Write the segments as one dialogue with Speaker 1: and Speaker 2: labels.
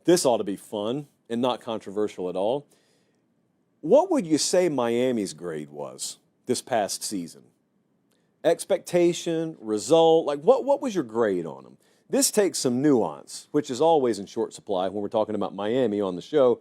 Speaker 1: This ought to be fun and not controversial at all. What would you say Miami's grade was this past season? Expectation, result, like what was your grade on them? This takes some nuance, which is always in short supply when we're talking about Miami on the show.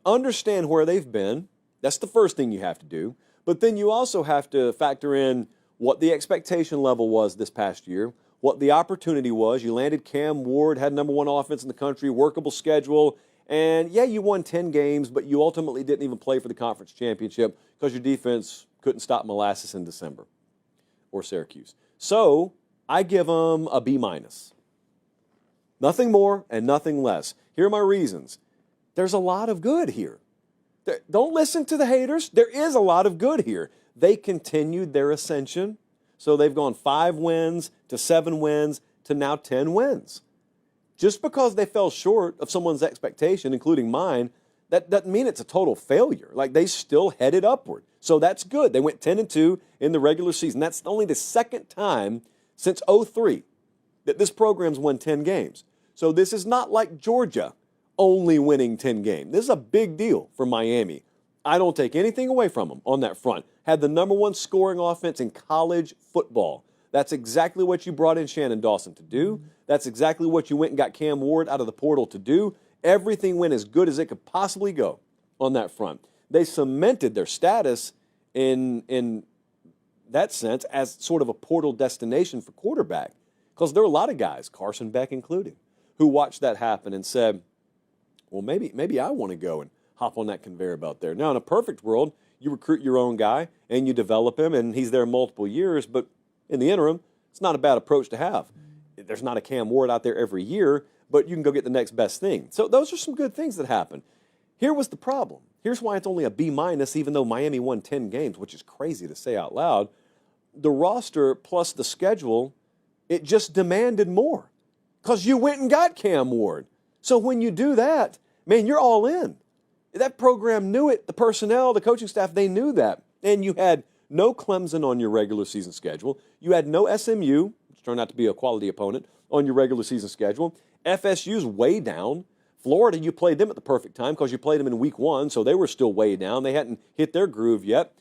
Speaker 1: Understand where they've been. That's the first thing you have to do. But then you also have to factor in what the expectation level was this past year, what the opportunity was. You landed Cam Ward, had number one offense in the country, workable schedule, and yeah, you won 10 games, but you ultimately didn't even play for the conference championship because your defense couldn't stop molasses in December or Syracuse. So I give them a B-. Nothing more and nothing less. Here are my reasons. There's a lot of good here. Don't listen to the haters. There is a lot of good here. They continued their ascension. So they've gone 5 wins to 7 wins to now 10 wins. Just because they fell short of someone's expectation, including mine, that doesn't mean it's a total failure. Like, they still headed upward. So that's good. They went 10-2 in the regular season. That's only the second time since 2003 that this program's won 10 games. So this is not like Georgia only winning 10 games. This is a big deal for Miami. I don't take anything away from them on that front. Had the number one scoring offense in college football. That's exactly what you brought in Shannon Dawson to do. That's exactly what you went and got Cam Ward out of the portal to do. Everything went as good as it could possibly go on that front. They cemented their status in that sense as sort of a portal destination for quarterback. Because there are a lot of guys, Carson Beck included, who watched that happen and said, well, maybe I want to go and hop on that conveyor belt there. Now, in a perfect world, you recruit your own guy and you develop him, and he's there multiple years. But in the interim, it's not a bad approach to have. There's not a Cam Ward out there every year, but you can go get the next best thing. So those are some good things that happen. Here was the problem. Here's why it's only a B-, even though Miami won 10 games, which is crazy to say out loud. The roster plus the schedule, it just demanded more because you went and got Cam Ward. So when you do that, man, you're all in. That program knew it. The personnel, the coaching staff, they knew that. And you had no Clemson on your regular season schedule. You had no SMU, which turned out to be a quality opponent, on your regular season schedule. FSU's way down. Florida, you played them at the perfect time because you played them in week 1, so they were still way down. They hadn't hit their groove yet.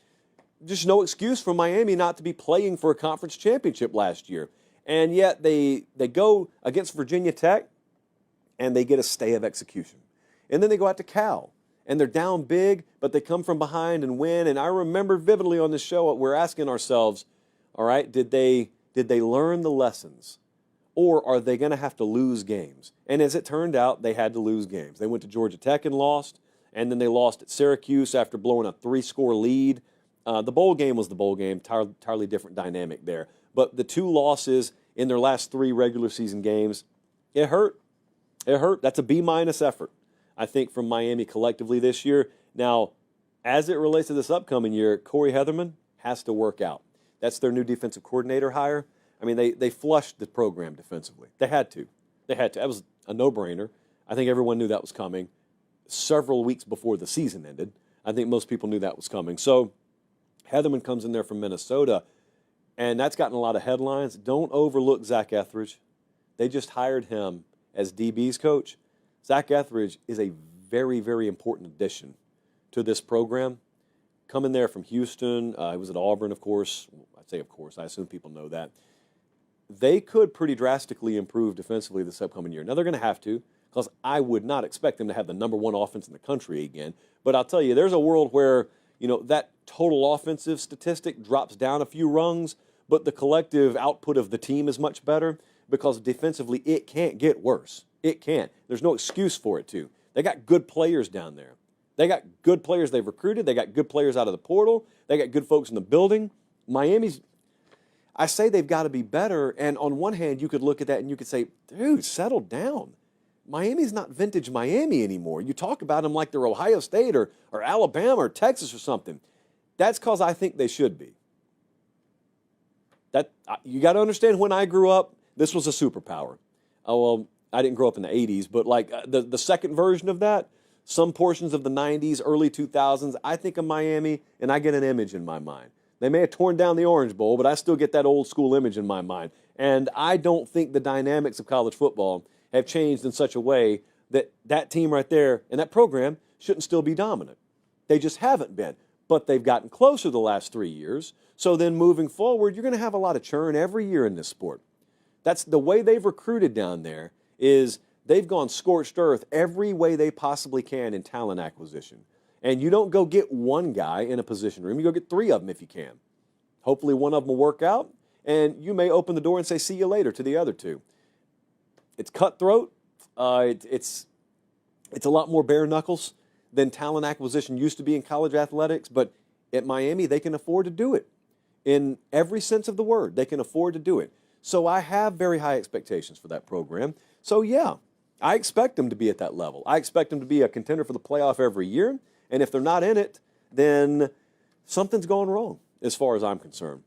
Speaker 1: Just no excuse for Miami not to be playing for a conference championship last year. And yet they go against Virginia Tech, and they get a stay of execution. And then they go out to Cal, and they're down big, but they come from behind and win. And I remember vividly on this show, we're asking ourselves, all right, did they learn the lessons? Or are they going to have to lose games? And as it turned out, they had to lose games. They went to Georgia Tech and lost, and then they lost at Syracuse after blowing a 3-score lead. The bowl game was the bowl game, entirely different dynamic there. But the 2 losses in their last 3 regular season games, it hurt. It hurt. That's a B- effort, I think, from Miami collectively this year. Now, as it relates to this upcoming year, Corey Heatherman has to work out. That's their new defensive coordinator hire. I mean, they flushed the program defensively. They had to. That was a no-brainer. I think everyone knew that was coming several weeks before the season ended. I think most people knew that was coming. So Heatherman comes in there from Minnesota, and that's gotten a lot of headlines. Don't overlook Zach Etheridge. They just hired him as DB's coach. Zach Etheridge is a very, very important addition to this program. Coming there from Houston, he was at Auburn, of course. I say of course, I assume people know that. They could pretty drastically improve defensively this upcoming year. Now, they're going to have to, because I would not expect them to have the number 1 offense in the country again. But I'll tell you, there's a world where, that total offensive statistic drops down a few rungs, but the collective output of the team is much better because defensively it can't get worse. It can't. There's no excuse for it to. They got good players down there. They got good players they've recruited. They got good players out of the portal. They got good folks in the building. Miami's, I say they've got to be better, and on one hand, you could look at that and you could say, dude, settle down. Miami's not vintage Miami anymore. You talk about them like they're Ohio State or Alabama or Texas or something. That's because I think they should be. You got to understand, when I grew up, this was a superpower. Oh, well, I didn't grow up in the 80s, but like the second version of that, some portions of the 90s, early 2000s, I think of Miami, and I get an image in my mind. They may have torn down the Orange Bowl, but I still get that old school image in my mind. And I don't think the dynamics of college football have changed in such a way that team right there and that program shouldn't still be dominant. They just haven't been. But they've gotten closer the last 3 years. So then moving forward, you're going to have a lot of churn every year in this sport. That's the way they've recruited down there is they've gone scorched earth every way they possibly can in talent acquisition. And you don't go get one guy in a position room. You go get 3 of them if you can. Hopefully one of them will work out, and you may open the door and say, see you later to the other 2. It's cutthroat. It's a lot more bare knuckles than talent acquisition used to be in college athletics, but at Miami, they can afford to do it. In every sense of the word, they can afford to do it. So I have very high expectations for that program. So yeah, I expect them to be at that level. I expect them to be a contender for the playoff every year, and if they're not in it, then something's going wrong as far as I'm concerned.